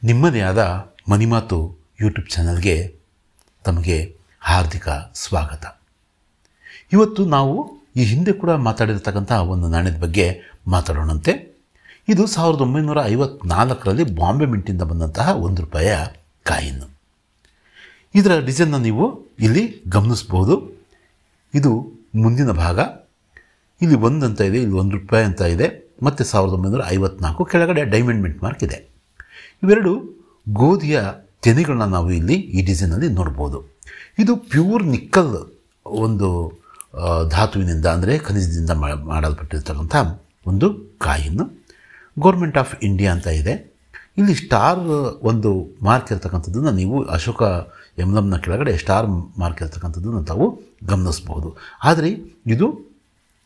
ನಿಮ್ಮದೇ ಆದ ಮನಿಮಾತು ಯೂಟ್ಯೂಬ್ ಚಾನಲ್ಗೆ ತಮಗೆ ಹಾರ್ದಿಕ ಸ್ವಾಗತ. ಇವತ್ತು ನಾವು ಈ ಹಿಂದೆ ಕೂಡ ಮಾತಾಡಿರ್ತಕ್ಕಂಥ ಒಂದು ನಾಣ್ಯದ ಬಗ್ಗೆ ಮಾತಾಡೋಣಂತೆ. ಇದು 1954ರಲ್ಲಿ ಬಾಂಬೆ ಮಿಂಟಿಂದ ಬಂದಂತಹ ₹1 ಕಾಯಿನ್. ಇದರ ಡಿಸೈನ್ನ ನೀವು ಇಲ್ಲಿ ಗಮನಿಸ್ಬೋದು. ಇದು ಮುಂದಿನ ಭಾಗ, ಇಲ್ಲಿ 1 ಅಂತ ಇದೆ, ಇಲ್ಲಿ ₹1 ಅಂತ ಇದೆ, ಮತ್ತು 1954 ಕೆಳಗಡೆ ಡೈಮಂಡ್ ಮಿಂಟ್ ಮಾರ್ಕ್ ಇದೆ. ಇವೆರಡು ಗೋಧಿಯ ತೆನೆಗಳನ್ನ ನಾವು ಇಲ್ಲಿ ಈ ಡಿಸೈನಲ್ಲಿ ನೋಡ್ಬೋದು. ಇದು ಪ್ಯೂರ್ ನಿಕ್ಕಲ್ ಒಂದು ಧಾತುವಿನಿಂದ ಅಂದರೆ ಖನಿಜದಿಂದ ಮಾಡಲ್ಪಟ್ಟಿರ್ತಕ್ಕಂಥ ಒಂದು ಕಾಯಿನ್. ಗೌರ್ಮೆಂಟ್ ಆಫ್ ಇಂಡಿಯಾ ಅಂತ ಇದೆ. ಇಲ್ಲಿ ಸ್ಟಾರ್ ಒಂದು ಮಾರ್ಕ್ ಇರ್ತಕ್ಕಂಥದ್ದನ್ನು ನೀವು ಅಶೋಕ ಎಂಬ್ಲಮ್ನ ಕೆಳಗಡೆ ಸ್ಟಾರ್ ಮಾರ್ಕ್ ಇರ್ತಕ್ಕಂಥದ್ದನ್ನು ತಾವು ಗಮನಿಸ್ಬೋದು. ಆದರೆ ಇದು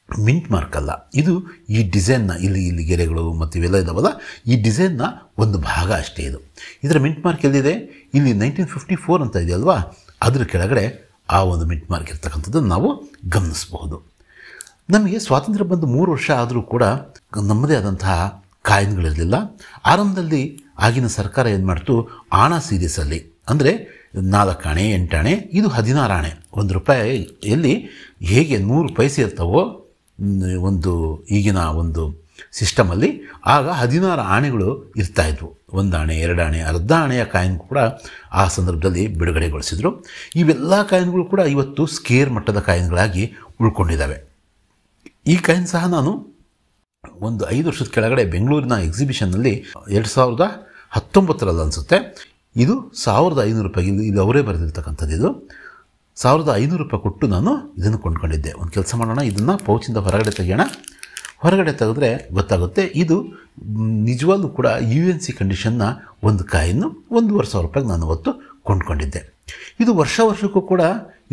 ಮಿಂಟ್ ಮಾರ್ಕ್ ಅಲ್ಲ, ಇದು ಈ ಡಿಸೈನ್ನ ಇಲ್ಲಿ ಗೆರೆಗಳು ಮತ್ತು ಇವೆಲ್ಲ ಇದ್ದಾವಲ್ಲ, ಈ ಡಿಸೈನ್ನ ಒಂದು ಭಾಗ ಅಷ್ಟೇ ಇದು. ಇದರ ಮಿಂಟ್ ಮಾರ್ಕ್ ಎಲ್ಲಿದೆ? ಇಲ್ಲಿ 1954 ಅಂತ ಇದೆಯಲ್ವಾ, ಅದರ ಕೆಳಗಡೆ ಆ ಒಂದು ಮಿಂಟ್ ಮಾರ್ಕ್ ಇರ್ತಕ್ಕಂಥದ್ದನ್ನು ನಾವು ಗಮನಿಸಬಹುದು. ನಮಗೆ ಸ್ವಾತಂತ್ರ್ಯ ಬಂದು 3 ವರ್ಷ ಆದರೂ ಕೂಡ ನಮ್ಮದೇ ಆದಂತಹ ಕಾಯಿನ್ಗಳಿರಲಿಲ್ಲ. ಆರಂಭದಲ್ಲಿ ಆಗಿನ ಸರ್ಕಾರ ಏನು ಮಾಡ್ತು, ಆಣ ಸೀರೀಸಲ್ಲಿ ಅಂದರೆ 4 ಆಣೆ 8 ಆಣೆ, ಇದು 16 ಆಣೆ, ₹1 ಹೇಗೆ 100 ಪೈಸೆ ಇರ್ತವೋ ಒಂದು ಈಗಿನ ಒಂದು ಸಿಸ್ಟಮಲ್ಲಿ, ಆಗ 16 ಆಣೆಗಳು ಇರ್ತಾಯಿದ್ವು. 1 ಆಣೆ 2 ಆಣೆ ಅರ್ಧ ಆಣೆಯ ಕಾಯಿನ್ ಕೂಡ ಆ ಸಂದರ್ಭದಲ್ಲಿ ಬಿಡುಗಡೆಗೊಳಿಸಿದರು. ಇವೆಲ್ಲ ಕಾಯಿನ್ಗಳು ಕೂಡ ಇವತ್ತು ಸ್ಕೇರ್ ಮಟ್ಟದ ಕಾಯಿನ್ಗಳಾಗಿ ಉಳ್ಕೊಂಡಿದ್ದಾವೆ. ಈ ಕಾಯಿನ್ ಸಹ ನಾನು ಒಂದು 5 ವರ್ಷದ ಕೆಳಗಡೆ ಬೆಂಗಳೂರಿನ ಎಕ್ಸಿಬಿಷನ್ನಲ್ಲಿ 2019ರಲ್ಲಿ ಅನಿಸುತ್ತೆ, ಇದು ₹1500, ಇಲ್ಲಿ ಅವರೇ ಬರೆದಿರ್ತಕ್ಕಂಥದ್ದು. ಇದು ₹1500 ಕೊಟ್ಟು ನಾನು ಇದನ್ನು ಕೊಂಡ್ಕೊಂಡಿದ್ದೆ. ಒಂದು ಕೆಲಸ ಮಾಡೋಣ, ಇದನ್ನು ಪೌಚಿಂದ ಹೊರಗಡೆ ತೆಗೆಯೋಣ. ಹೊರಗಡೆ ತೆಗೆದ್ರೆ ಗೊತ್ತಾಗುತ್ತೆ, ಇದು ನಿಜವಾಗ್ಲೂ ಕೂಡ UNC ಕಂಡೀಷನ್ನ ಒಂದು ಕಾಯಿನ್ನು. ₹1500 ನಾನು ಅವತ್ತು ಕೊಂಡ್ಕೊಂಡಿದ್ದೆ. ಇದು ವರ್ಷಕ್ಕೂ ಕೂಡ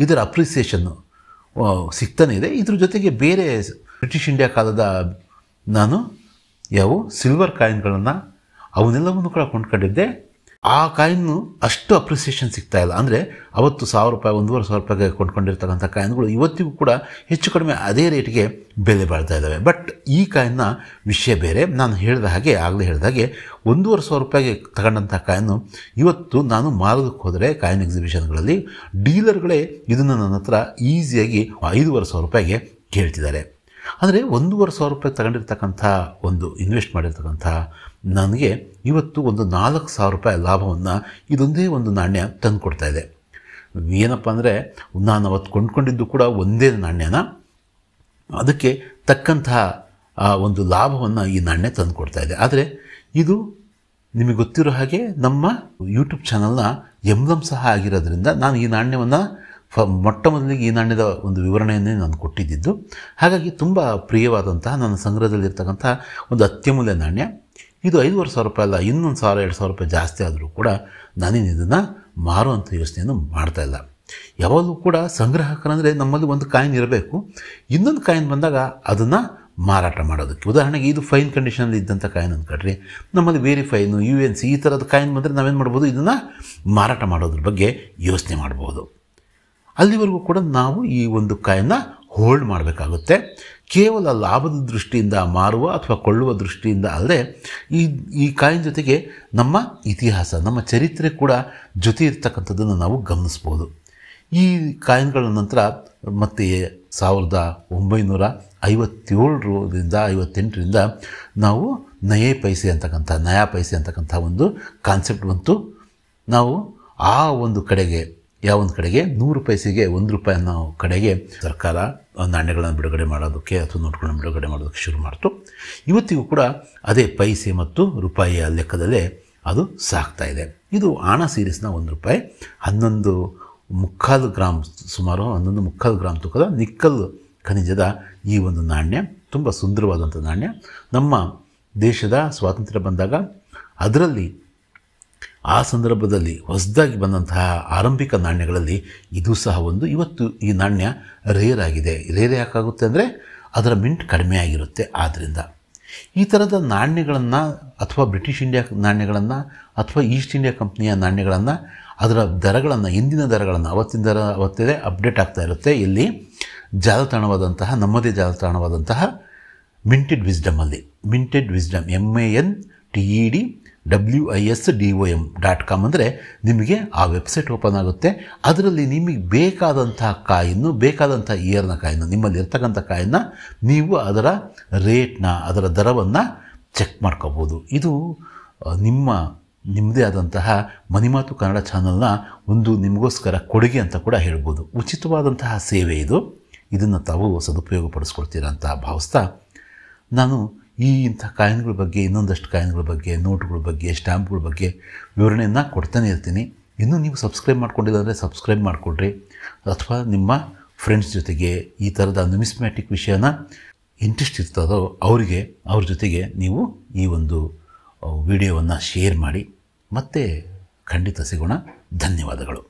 ಇದರ ಅಪ್ರಿಸಿಯೇಷನ್ನು ಸಿಗ್ತಾನೆ ಇದೆ. ಇದ್ರ ಜೊತೆಗೆ ಬೇರೆ ಬ್ರಿಟಿಷ್ ಇಂಡಿಯಾ ಕಾಲದ ನಾನು ಸಿಲ್ವರ್ ಕಾಯಿನ್ಗಳನ್ನು ಅವನ್ನೆಲ್ಲವನ್ನು ಕೂಡ ಕೊಂಡ್ಕೊಂಡಿದ್ದೆ. ಆ ಕಾಯಿನ್ನು ಅಷ್ಟು ಅಪ್ರಿಸಿಯೇಷನ್ ಸಿಗ್ತಾ ಇಲ್ಲ. ಅಂದರೆ ಅವತ್ತು ₹1000 ₹1500 ಕೊಂಡ್ಕೊಂಡಿರ್ತಕ್ಕಂಥ ಕಾಯಿನ್ಗಳು ಇವತ್ತಿಗೂ ಕೂಡ ಹೆಚ್ಚು ಕಡಿಮೆ ಅದೇ ರೇಟಿಗೆ ಬೆಲೆ ಬಾಳ್ತಾ ಇದ್ದಾವೆ. ಬಟ್ ಈ ಕಾಯಿನ್ನ ವಿಷಯ ಬೇರೆ. ನಾನು ಆಗಲೇ ಹೇಳಿದ ಹಾಗೆ ₹1500 ತಗೊಂಡಂಥ ಕಾಯಿನ್ನು ಇವತ್ತು ನಾನು ಮಾರೋದಕ್ಕೆ ಹೋದರೆ ಕಾಯಿನ್ ಎಕ್ಸಿಬಿಷನ್ಗಳಲ್ಲಿ ಡೀಲರ್ಗಳೇ ಇದನ್ನು ನನ್ನ ಹತ್ರ ಈಸಿಯಾಗಿ ₹5500 ಕೇಳ್ತಿದ್ದಾರೆ. ಅಂದರೆ ₹1500 ತಗೊಂಡಿರ್ತಕ್ಕಂಥ ಒಂದು ಇನ್ವೆಸ್ಟ್ ಮಾಡಿರ್ತಕ್ಕಂಥ ನನಗೆ ಇವತ್ತು ಒಂದು ₹4000 ಲಾಭವನ್ನು ಇದೊಂದೇ ಒಂದು ನಾಣ್ಯ ತಂದು ಕೊಡ್ತಾ ಇದೆ. ಏನಪ್ಪ ಅಂದರೆ, ನಾನು ಅವತ್ತು ಕೊಂಡ್ಕೊಂಡಿದ್ದು ಕೂಡ ಒಂದೇ ನಾಣ್ಯನ, ಅದಕ್ಕೆ ತಕ್ಕಂತಹ ಒಂದು ಲಾಭವನ್ನು ಈ ನಾಣ್ಯ ತಂದು ಕೊಡ್ತಾ ಇದೆ. ಆದರೆ ಇದು ನಿಮಗೆ ಗೊತ್ತಿರೋ ಹಾಗೆ ನಮ್ಮ ಯೂಟ್ಯೂಬ್ ಚಾನಲ್ನ ಎಂಬ್ಲಮ್ ಸಹ ಆಗಿರೋದ್ರಿಂದ ನಾನು ಈ ನಾಣ್ಯವನ್ನು ಮೊಟ್ಟ ಮೊದಲಿಗೆ ಈ ನಾಣ್ಯದ ಒಂದು ವಿವರಣೆಯನ್ನೇ ನಾನು ಕೊಟ್ಟಿದ್ದು. ಹಾಗಾಗಿ ತುಂಬ ಪ್ರಿಯವಾದಂತಹ ನನ್ನ ಸಂಗ್ರಹದಲ್ಲಿರ್ತಕ್ಕಂಥ ಒಂದು ಅತ್ಯಮೂಲ್ಯ ನಾಣ್ಯ. ಇದು ₹5000 ಅಲ್ಲ, ಇನ್ನೊಂದು ₹1000-2000 ಜಾಸ್ತಿ ಆದರೂ ಕೂಡ ನಾನೇನು ಇದನ್ನು ಮಾರುವಂಥ ಯೋಚನೆಯನ್ನು ಮಾಡ್ತಾಯಿಲ್ಲ. ಯಾವಾಗಲೂ ಕೂಡ ಸಂಗ್ರಾಹಕರಂದರೆ ನಮ್ಮಲ್ಲಿ ಒಂದು ಕಾಯಿನ್ ಇರಬೇಕು, ಇನ್ನೊಂದು ಕಾಯಿನ್ ಬಂದಾಗ ಅದನ್ನು ಮಾರಾಟ ಮಾಡೋದಕ್ಕೆ. ಉದಾಹರಣೆಗೆ ಇದು ಫೈನ್ ಕಂಡೀಷನಲ್ಲಿ ಇದ್ದಂಥ ಕಾಯಿನ್ ಅಂದ್ಕೊಳ್ರಿ, ನಮ್ಮಲ್ಲಿ ವೇರಿ ಫೈನು UNC ಈ ಥರದ ಕಾಯಿನ್ ಬಂದರೆ ನಾವೇನು ಮಾಡ್ಬೋದು, ಇದನ್ನು ಮಾರಾಟ ಮಾಡೋದ್ರ ಬಗ್ಗೆ ಯೋಚನೆ ಮಾಡ್ಬೋದು. ಅಲ್ಲಿವರೆಗೂ ಕೂಡ ನಾವು ಈ ಒಂದು ಕಾಯಿನ್ನ ಹೋಲ್ಡ್ ಮಾಡಬೇಕಾಗುತ್ತೆ. ಕೇವಲ ಲಾಭದ ದೃಷ್ಟಿಯಿಂದ ಮಾರುವ ಅಥವಾ ಕೊಳ್ಳುವ ದೃಷ್ಟಿಯಿಂದ ಅಲ್ಲದೆ ಈ ಕಾಯಿನ್ ಜೊತೆಗೆ ನಮ್ಮ ಇತಿಹಾಸ, ನಮ್ಮ ಚರಿತ್ರೆ ಕೂಡ ಜೊತೆ ಇರ್ತಕ್ಕಂಥದ್ದನ್ನು ನಾವು ಗಮನಿಸ್ಬೋದು. ಈ ಕಾಯಿನ್ಗಳ ನಂತರ ಮತ್ತೆ 1957ರಿಂದ 58ರಿಂದ ನಾವು ನಯಾ ಪೈಸೆ ಅಂತಕ್ಕಂಥ ಒಂದು ಕಾನ್ಸೆಪ್ಟ್ ಬಂತು. ನಾವು ಆ ಒಂದು ಕಡೆಗೆ ಯಾವೊಂದು ಕಡೆಗೆ 100 ಪೈಸೆಗೆ ₹1 ಅನ್ನೋ ಕಡೆಗೆ ಸರ್ಕಾರ ನಾಣ್ಯಗಳನ್ನು ಬಿಡುಗಡೆ ಮಾಡೋದಕ್ಕೆ ಅಥವಾ ನೋಟ್ಗಳನ್ನು ಬಿಡುಗಡೆ ಮಾಡೋದಕ್ಕೆ ಶುರು ಮಾಡ್ತು. ಇವತ್ತಿಗೂ ಕೂಡ ಅದೇ ಪೈಸೆ ಮತ್ತು ರೂಪಾಯಿಯ ಲೆಕ್ಕದಲ್ಲೇ ಅದು ಸಾಗ್ತಾ ಇದೆ. ಇದು ಆಣ ಸೀರೀಸ್ನ ₹1, 11.25 ಗ್ರಾಮ್, ಸುಮಾರು 11.25 ಗ್ರಾಮ್ ತೂಕದ ನಿಕ್ಕಲ್ ಖನಿಜದ ಈ ಒಂದು ನಾಣ್ಯ ತುಂಬ ಸುಂದರವಾದಂಥ ನಾಣ್ಯ. ನಮ್ಮ ದೇಶದ ಸ್ವಾತಂತ್ರ್ಯ ಬಂದಾಗ ಅದರಲ್ಲಿ ಆ ಸಂದರ್ಭದಲ್ಲಿ ಹೊಸದಾಗಿ ಬಂದಂತಹ ಆರಂಭಿಕ ನಾಣ್ಯಗಳಲ್ಲಿ ಇದು ಸಹ ಒಂದು. ಇವತ್ತು ಈ ನಾಣ್ಯ ರೇರ್ ಆಗಿದೆ. ರೇರ್ ಯಾಕಾಗುತ್ತೆ ಅಂದರೆ ಅದರ ಮಿಂಟ್ ಕಡಿಮೆ ಆಗಿರುತ್ತೆ. ಆದ್ದರಿಂದ ಈ ಥರದ ನಾಣ್ಯಗಳನ್ನು ಅಥವಾ ಬ್ರಿಟಿಷ್ ಇಂಡಿಯಾ ನಾಣ್ಯಗಳನ್ನು ಅಥವಾ ಈಸ್ಟ್ ಇಂಡಿಯಾ ಕಂಪ್ನಿಯ ನಾಣ್ಯಗಳನ್ನು ಅದರ ದರಗಳನ್ನು, ಇಂದಿನ ದರಗಳನ್ನು ಅವತ್ತೇ ಅಪ್ಡೇಟ್ ಆಗ್ತಾ ಇರುತ್ತೆ. ಇಲ್ಲಿ ಜಾಲತಾಣವಾದಂತಹ ನಮ್ಮದೇ ಜಾಲತಾಣವಾದಂತಹ ಮಿಂಟೆಡ್ ವಿಸ್ಡಮಲ್ಲಿ, ಮಿಂಟೆಡ್ ವಿಸ್ಡಮ್ MINTED WISDOM.com ಅಂದರೆ ನಿಮಗೆ ಆ ವೆಬ್ಸೈಟ್ ಓಪನ್ ಆಗುತ್ತೆ. ಅದರಲ್ಲಿ ನಿಮಗೆ ಬೇಕಾದಂಥ ಕಾಯಿನ್ನು, ಬೇಕಾದಂಥ ಇಯರ್ನ ಕಾಯಿನ್ನು, ನಿಮ್ಮಲ್ಲಿ ಇರ್ತಕ್ಕಂಥ ಕಾಯಿನ್ನು ನೀವು ಅದರ ರೇಟ್ನ, ಅದರ ದರವನ್ನು ಚೆಕ್ ಮಾಡ್ಕೋಬೋದು. ಇದು ನಿಮ್ಮದೇ ಆದಂತಹ ಮನಿಮಾತು ಕನ್ನಡ ಚಾನಲ್ನ ಒಂದು ನಿಮಗೋಸ್ಕರ ಕೊಡುಗೆ ಅಂತ ಕೂಡ ಹೇಳ್ಬೋದು. ಉಚಿತವಾದಂತಹ ಸೇವೆ ಇದು. ಇದನ್ನು ತಾವು ಸದುಪಯೋಗ ಪಡಿಸ್ಕೊಳ್ತೀರ ಅಂತ ಭಾವಿಸ್ತಾ ನಾನು ಇಂಥ ಕಾಯಿನ್ಗಳ ಬಗ್ಗೆ, ಇನ್ನೊಂದಷ್ಟು ಕಾಯಿನ್ಗಳ ಬಗ್ಗೆ, ನೋಟ್ಗಳ ಬಗ್ಗೆ, ಸ್ಟ್ಯಾಂಪ್ಗಳ ಬಗ್ಗೆ ವಿವರಣೆಯನ್ನು ಕೊಡ್ತಾನೆ ಇರ್ತೀನಿ. ಇನ್ನೂ ನೀವು ಸಬ್ಸ್ಕ್ರೈಬ್ ಮಾಡ್ಕೊಂಡಿಲ್ಲ ಅಂದರೆ ಸಬ್ಸ್ಕ್ರೈಬ್ ಮಾಡಿಕೊಡ್ರಿ. ಅಥವಾ ನಿಮ್ಮ ಫ್ರೆಂಡ್ಸ್ ಜೊತೆಗೆ ಈ ಥರದ ನ್ಯೂಮಿಸ್ಮ್ಯಾಟಿಕ್ ವಿಷಯನ ಇಂಟ್ರೆಸ್ಟ್ ಇರ್ತದೋ ಅವ್ರ ಜೊತೆಗೆ ನೀವು ಈ ಒಂದು ವಿಡಿಯೋವನ್ನು ಶೇರ್ ಮಾಡಿ. ಮತ್ತೆ ಖಂಡಿತ ಸಿಗೋಣ. ಧನ್ಯವಾದಗಳು.